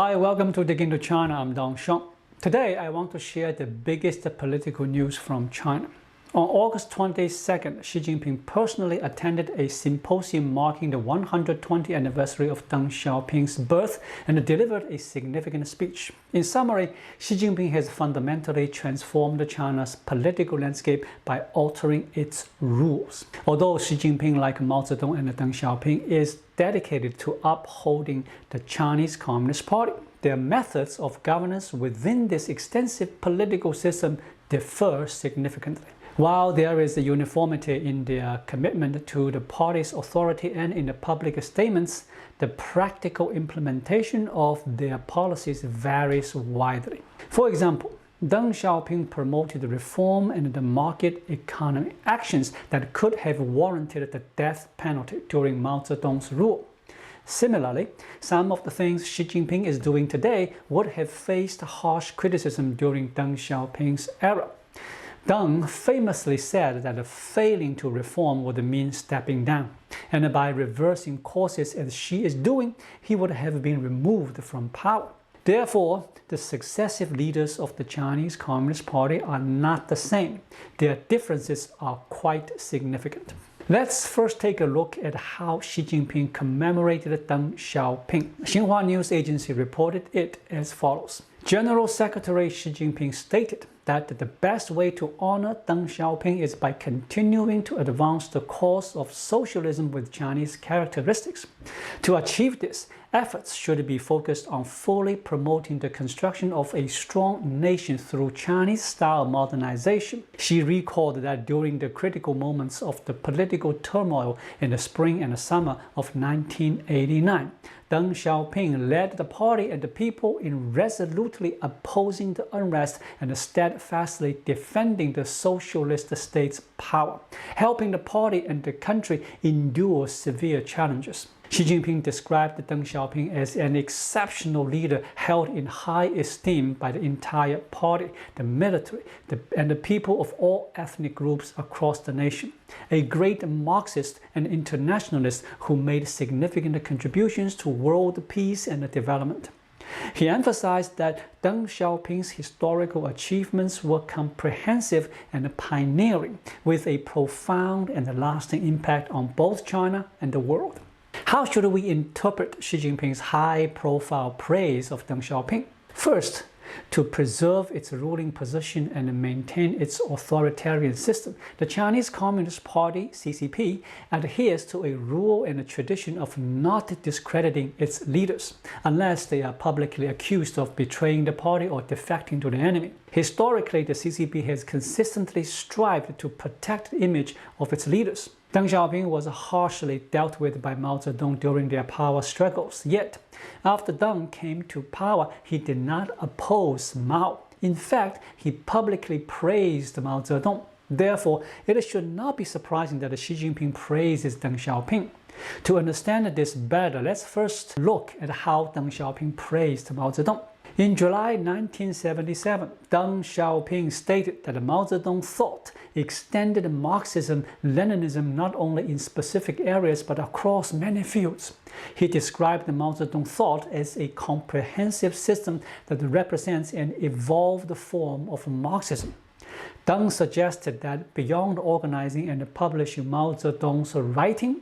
Hi, welcome to Dig into China. I'm Deng Xiaoping. Today, I want to share the biggest political news from China. On August 22nd, Xi Jinping personally attended a symposium marking the 120th anniversary of Deng Xiaoping's birth and delivered a significant speech. In summary, Xi Jinping has fundamentally transformed China's political landscape by altering its rules. Although Xi Jinping, like Mao Zedong and Deng Xiaoping, is dedicated to upholding the Chinese Communist Party, their methods of governance within this extensive political system differ significantly. While there is a uniformity in their commitment to the party's authority and in the public statements, the practical implementation of their policies varies widely. For example, Deng Xiaoping promoted reform and the market economy, actions that could have warranted the death penalty during Mao Zedong's rule. Similarly, some of the things Xi Jinping is doing today would have faced harsh criticism during Deng Xiaoping's era. Deng famously said that failing to reform would mean stepping down, and by reversing courses as Xi is doing, he would have been removed from power. Therefore, the successive leaders of the Chinese Communist Party are not the same. Their differences are quite significant. Let's first take a look at how Xi Jinping commemorated Deng Xiaoping. Xinhua News Agency reported it as follows. General Secretary Xi Jinping stated that the best way to honor Deng Xiaoping is by continuing to advance the cause of socialism with Chinese characteristics. To achieve this, efforts should be focused on fully promoting the construction of a strong nation through Chinese-style modernization. Xi recalled that during the critical moments of the political turmoil in the spring and the summer of 1989, Deng Xiaoping led the party and the people in resolutely opposing the unrest and steadfastly defending the socialist state's power, helping the party and the country endure severe challenges. Xi Jinping described Deng Xiaoping as an exceptional leader held in high esteem by the entire party, the military, and the people of all ethnic groups across the nation. A great Marxist and internationalist who made significant contributions to world peace and development. He emphasized that Deng Xiaoping's historical achievements were comprehensive and pioneering, with a profound and lasting impact on both China and the world. How should we interpret Xi Jinping's high-profile praise of Deng Xiaoping? First, to preserve its ruling position and maintain its authoritarian system, the Chinese Communist Party, CCP, adheres to a rule and a tradition of not discrediting its leaders, unless they are publicly accused of betraying the party or defecting to the enemy. Historically, the CCP has consistently strived to protect the image of its leaders. Deng Xiaoping was harshly dealt with by Mao Zedong during their power struggles. Yet, after Deng came to power, he did not oppose Mao. In fact, he publicly praised Mao Zedong. Therefore, it should not be surprising that Xi Jinping praises Deng Xiaoping. To understand this better, let's first look at how Deng Xiaoping praised Mao Zedong. In July 1977, Deng Xiaoping stated that Mao Zedong thought extended Marxism-Leninism not only in specific areas but across many fields. He described Mao Zedong thought as a comprehensive system that represents an evolved form of Marxism. Deng suggested that beyond organizing and publishing Mao Zedong's writing,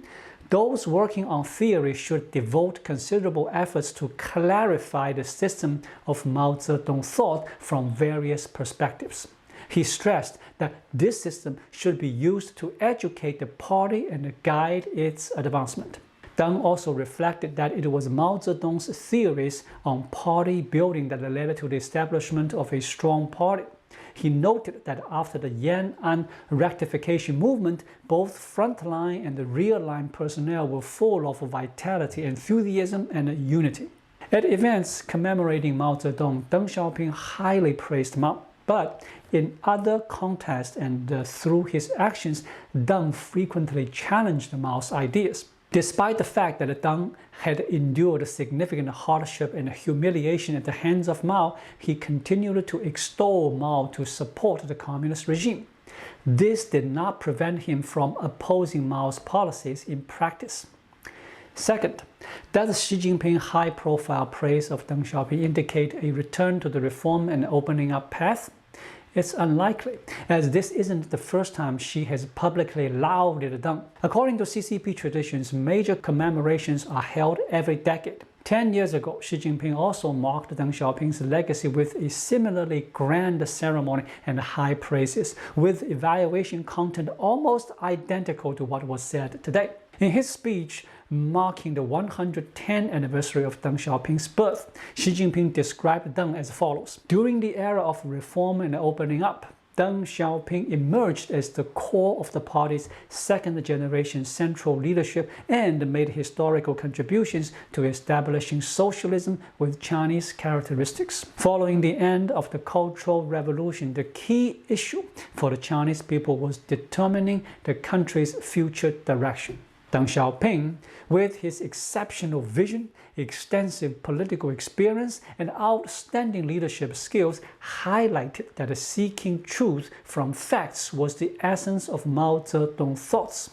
those working on theory should devote considerable efforts to clarify the system of Mao Zedong thought from various perspectives. He stressed that this system should be used to educate the party and guide its advancement. Deng also reflected that it was Mao Zedong's theories on party building that led to the establishment of a strong party. He noted that after the Yan'an rectification movement, both frontline and the rear-line personnel were full of vitality, enthusiasm, and unity. At events commemorating Mao Zedong, Deng Xiaoping highly praised Mao. But in other contexts and through his actions, Deng frequently challenged Mao's ideas. Despite the fact that Deng had endured significant hardship and humiliation at the hands of Mao, he continued to extol Mao to support the communist regime. This did not prevent him from opposing Mao's policies in practice. Second, does Xi Jinping's high-profile praise of Deng Xiaoping indicate a return to the reform and opening up path? It's unlikely, as this isn't the first time Xi has publicly lauded Deng. According to CCP traditions, major commemorations are held every decade. 10 years ago, Xi Jinping also marked Deng Xiaoping's legacy with a similarly grand ceremony and high praises, with evaluation content almost identical to what was said today. In his speech marking the 110th anniversary of Deng Xiaoping's birth, Xi Jinping described Deng as follows. During the era of reform and opening up, Deng Xiaoping emerged as the core of the party's second-generation central leadership and made historical contributions to establishing socialism with Chinese characteristics. Following the end of the Cultural Revolution, the key issue for the Chinese people was determining the country's future direction. Deng Xiaoping, with his exceptional vision, extensive political experience, and outstanding leadership skills, highlighted that seeking truth from facts was the essence of Mao Zedong's thoughts.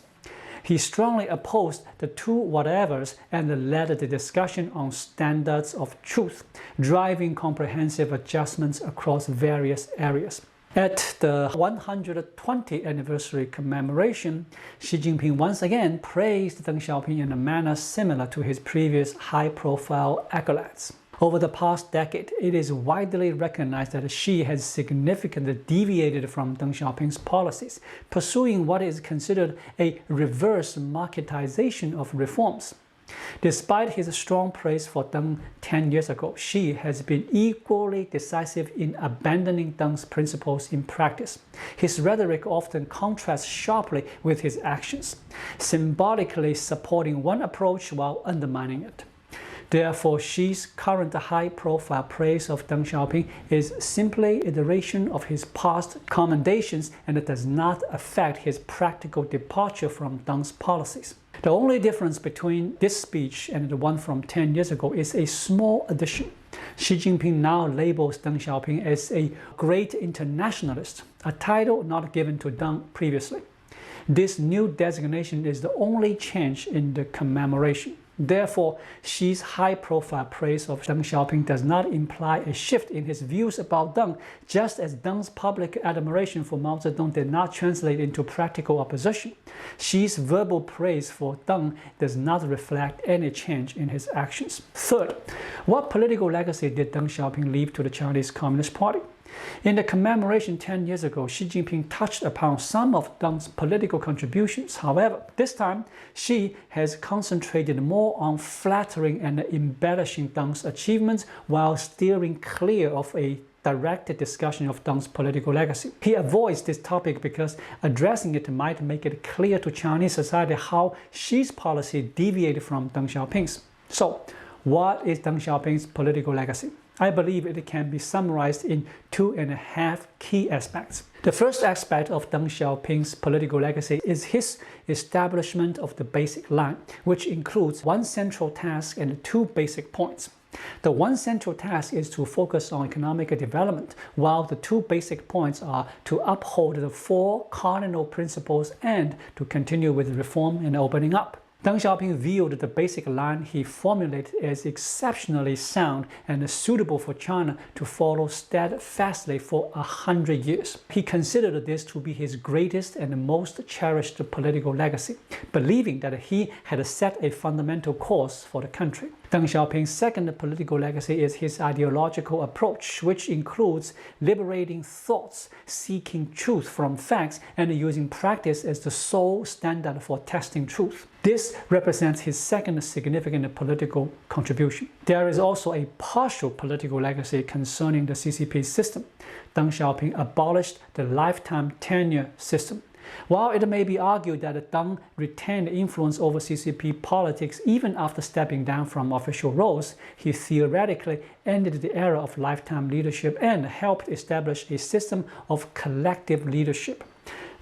He strongly opposed the two whatevers and led the discussion on standards of truth, driving comprehensive adjustments across various areas. At the 120th anniversary commemoration, Xi Jinping once again praised Deng Xiaoping in a manner similar to his previous high-profile accolades. Over the past decade, it is widely recognized that Xi has significantly deviated from Deng Xiaoping's policies, pursuing what is considered a reverse marketization of reforms. Despite his strong praise for Deng 10 years ago, Xi has been equally decisive in abandoning Deng's principles in practice. His rhetoric often contrasts sharply with his actions, symbolically supporting one approach while undermining it. Therefore, Xi's current high-profile praise of Deng Xiaoping is simply an iteration of his past commendations, and it does not affect his practical departure from Deng's policies. The only difference between this speech and the one from 10 years ago is a small addition. Xi Jinping now labels Deng Xiaoping as a great internationalist, a title not given to Deng previously. This new designation is the only change in the commemoration. Therefore, Xi's high-profile praise of Deng Xiaoping does not imply a shift in his views about Deng, just as Deng's public admiration for Mao Zedong did not translate into practical opposition. Xi's verbal praise for Deng does not reflect any change in his actions. Third, what political legacy did Deng Xiaoping leave to the Chinese Communist Party? In the commemoration 10 years ago, Xi Jinping touched upon some of Deng's political contributions. However, this time, Xi has concentrated more on flattering and embellishing Deng's achievements while steering clear of a direct discussion of Deng's political legacy. He avoids this topic because addressing it might make it clear to Chinese society how Xi's policy deviated from Deng Xiaoping's. So, what is Deng Xiaoping's political legacy? I believe it can be summarized in 2.5 key aspects. The first aspect of Deng Xiaoping's political legacy is his establishment of the basic line, which includes one central task and two basic points. The one central task is to focus on economic development, while the two basic points are to uphold the four cardinal principles and to continue with reform and opening up. Deng Xiaoping viewed the basic line he formulated as exceptionally sound and suitable for China to follow steadfastly for 100 years. He considered this to be his greatest and most cherished political legacy, believing that he had set a fundamental course for the country. Deng Xiaoping's second political legacy is his ideological approach, which includes liberating thoughts, seeking truth from facts, and using practice as the sole standard for testing truth. This represents his second significant political contribution. There is also a partial political legacy concerning the CCP system. Deng Xiaoping abolished the lifetime tenure system. While it may be argued that Deng retained influence over CCP politics even after stepping down from official roles, he theoretically ended the era of lifetime leadership and helped establish a system of collective leadership.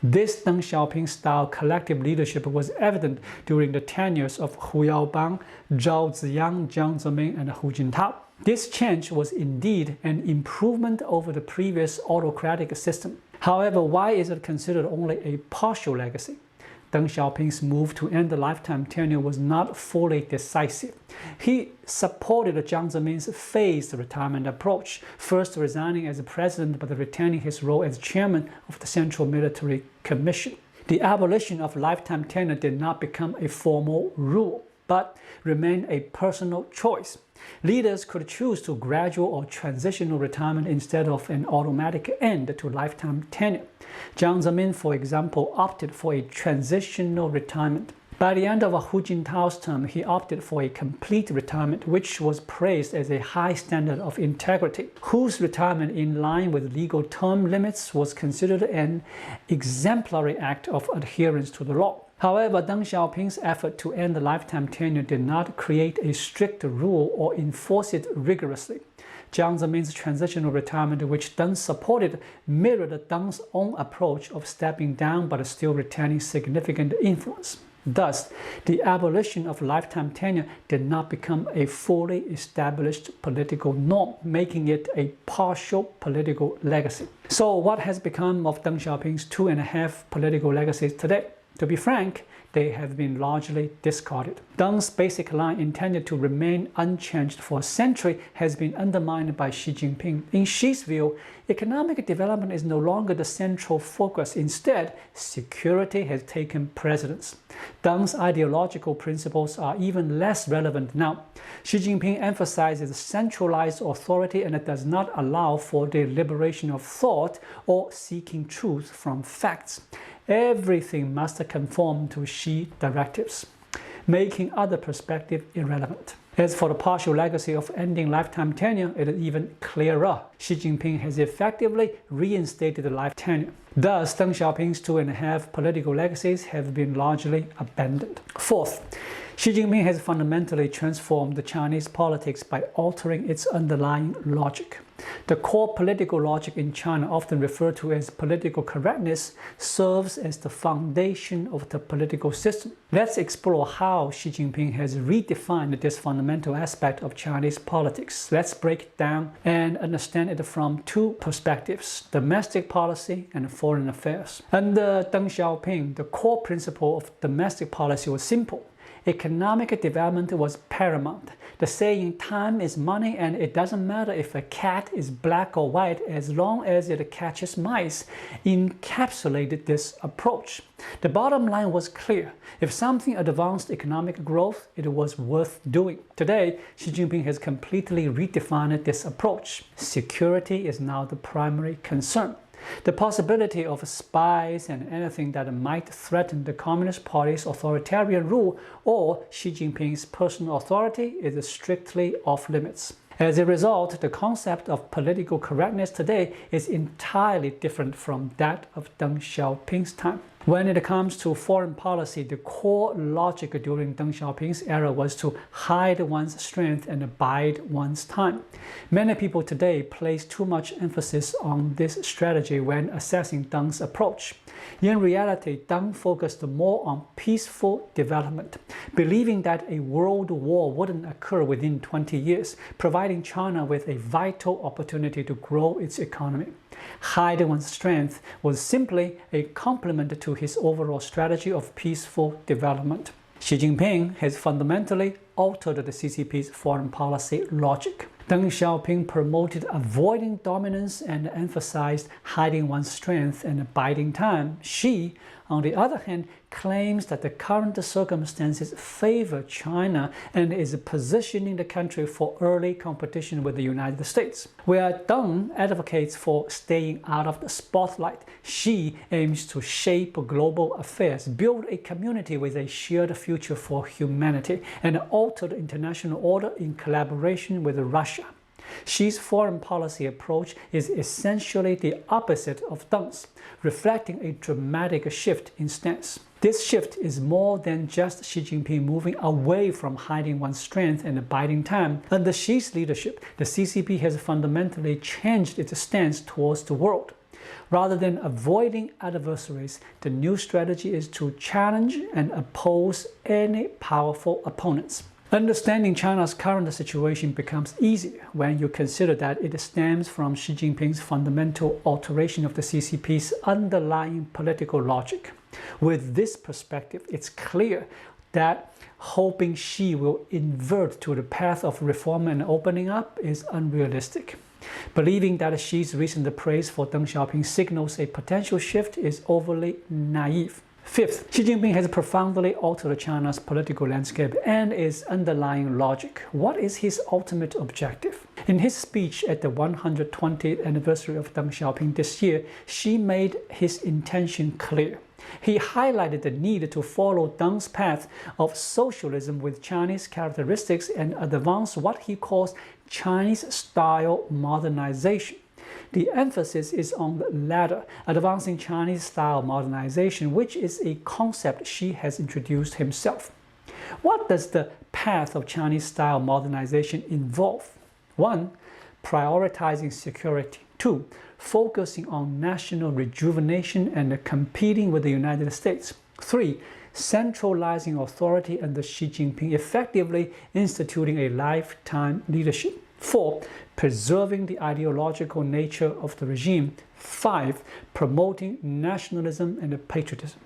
This Deng Xiaoping-style collective leadership was evident during the tenures of Hu Yaobang, Zhao Ziyang, Jiang Zemin, and Hu Jintao. This change was indeed an improvement over the previous autocratic system. However, why is it considered only a partial legacy? Deng Xiaoping's move to end the lifetime tenure was not fully decisive. He supported Jiang Zemin's phased retirement approach, first resigning as president but retaining his role as chairman of the Central Military Commission. The abolition of lifetime tenure did not become a formal rule, but remained a personal choice. Leaders could choose to gradual or transitional retirement instead of an automatic end to lifetime tenure. Jiang Zemin, for example, opted for a transitional retirement. By the end of Hu Jintao's term, he opted for a complete retirement, which was praised as a high standard of integrity. Hu's retirement in line with legal term limits was considered an exemplary act of adherence to the law. However, Deng Xiaoping's effort to end the lifetime tenure did not create a strict rule or enforce it rigorously. Jiang Zemin's transitional retirement, which Deng supported, mirrored Deng's own approach of stepping down but still retaining significant influence. Thus, the abolition of lifetime tenure did not become a fully established political norm, making it a partial political legacy. So what has become of Deng Xiaoping's 2.5 political legacies today? To be frank, they have been largely discarded. Deng's basic line, intended to remain unchanged for a century, has been undermined by Xi Jinping. In Xi's view, economic development is no longer the central focus. Instead, security has taken precedence. Deng's ideological principles are even less relevant now. Xi Jinping emphasizes centralized authority and does not allow for the liberation of thought or seeking truth from facts. Everything must conform to Xi directives, making other perspectives irrelevant. As for the partial legacy of ending lifetime tenure, it is even clearer. Xi Jinping has effectively reinstated the life tenure. Thus, Deng Xiaoping's 2.5 political legacies have been largely abandoned. Fourth, Xi Jinping has fundamentally transformed the Chinese politics by altering its underlying logic. The core political logic in China, often referred to as political correctness, serves as the foundation of the political system. Let's explore how Xi Jinping has redefined this fundamental aspect of Chinese politics. Let's break it down and understand it from two perspectives: domestic policy and foreign affairs. Under Deng Xiaoping, the core principle of domestic policy was simple. Economic development was paramount. The saying, "time is money and it doesn't matter if a cat is black or white as long as it catches mice," encapsulated this approach. The bottom line was clear. If something advanced economic growth, it was worth doing. Today, Xi Jinping has completely redefined this approach. Security is now the primary concern. The possibility of spies and anything that might threaten the Communist Party's authoritarian rule or Xi Jinping's personal authority is strictly off limits. As a result, the concept of political correctness today is entirely different from that of Deng Xiaoping's time. When it comes to foreign policy, the core logic during Deng Xiaoping's era was to hide one's strength and bide one's time. Many people today place too much emphasis on this strategy when assessing Deng's approach. In reality, Deng focused more on peaceful development, believing that a world war wouldn't occur within 20 years, providing China with a vital opportunity to grow its economy. Hide one's strength was simply a complement to his overall strategy of peaceful development. Xi Jinping has fundamentally altered the CCP's foreign policy logic. Deng Xiaoping promoted avoiding dominance and emphasized hiding one's strength and biding time. Xi, on the other hand, claims that the current circumstances favor China and is positioning the country for early competition with the United States. Where Deng advocates for staying out of the spotlight, Xi aims to shape global affairs, build a community with a shared future for humanity, and alter the international order in collaboration with Russia. Xi's foreign policy approach is essentially the opposite of Deng's, reflecting a dramatic shift in stance. This shift is more than just Xi Jinping moving away from hiding one's strength and biding time. Under Xi's leadership, the CCP has fundamentally changed its stance towards the world. Rather than avoiding adversaries, the new strategy is to challenge and oppose any powerful opponents. Understanding China's current situation becomes easier when you consider that it stems from Xi Jinping's fundamental alteration of the CCP's underlying political logic. With this perspective, it's clear that hoping Xi will invert to the path of reform and opening up is unrealistic. Believing that Xi's recent praise for Deng Xiaoping signals a potential shift is overly naive. Fifth, Xi Jinping has profoundly altered China's political landscape and its underlying logic. What is his ultimate objective? In his speech at the 120th anniversary of Deng Xiaoping this year, Xi made his intention clear. He highlighted the need to follow Deng's path of socialism with Chinese characteristics and advance what he calls Chinese-style modernization. The emphasis is on the latter, advancing Chinese-style modernization, which is a concept Xi has introduced himself. What does the path of Chinese-style modernization involve? 1. Prioritizing security. 2. Focusing on national rejuvenation and competing with the United States. 3. Centralizing authority under Xi Jinping, effectively instituting a lifetime leadership. 4. Preserving the ideological nature of the regime. 5. Promoting nationalism and patriotism.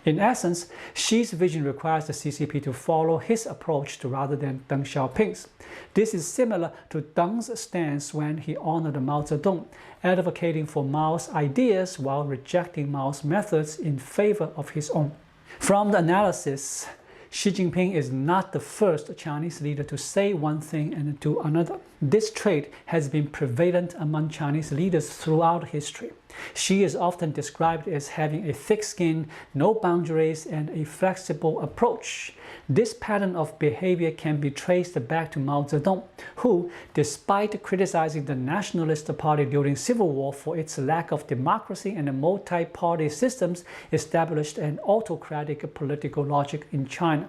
In essence, Xi's vision requires the CCP to follow his approach rather than Deng Xiaoping's. This is similar to Deng's stance when he honored Mao Zedong, advocating for Mao's ideas while rejecting Mao's methods in favor of his own. From the analysis, Xi Jinping is not the first Chinese leader to say one thing and do another. This trait has been prevalent among Chinese leaders throughout history. Xi is often described as having a thick skin, no boundaries, and a flexible approach. This pattern of behavior can be traced back to Mao Zedong, who, despite criticizing the Nationalist Party during Civil War for its lack of democracy and multi-party systems, established an autocratic political logic in China.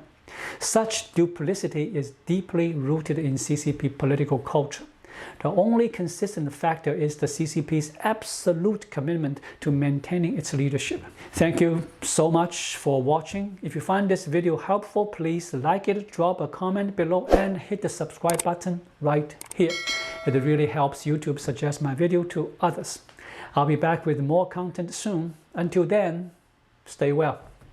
Such duplicity is deeply rooted in CCP political culture. The only consistent factor is the CCP's absolute commitment to maintaining its leadership. Thank you so much for watching. If you find this video helpful, please like it, drop a comment below, and hit the subscribe button right here. It really helps YouTube suggest my video to others. I'll be back with more content soon. Until then, stay well.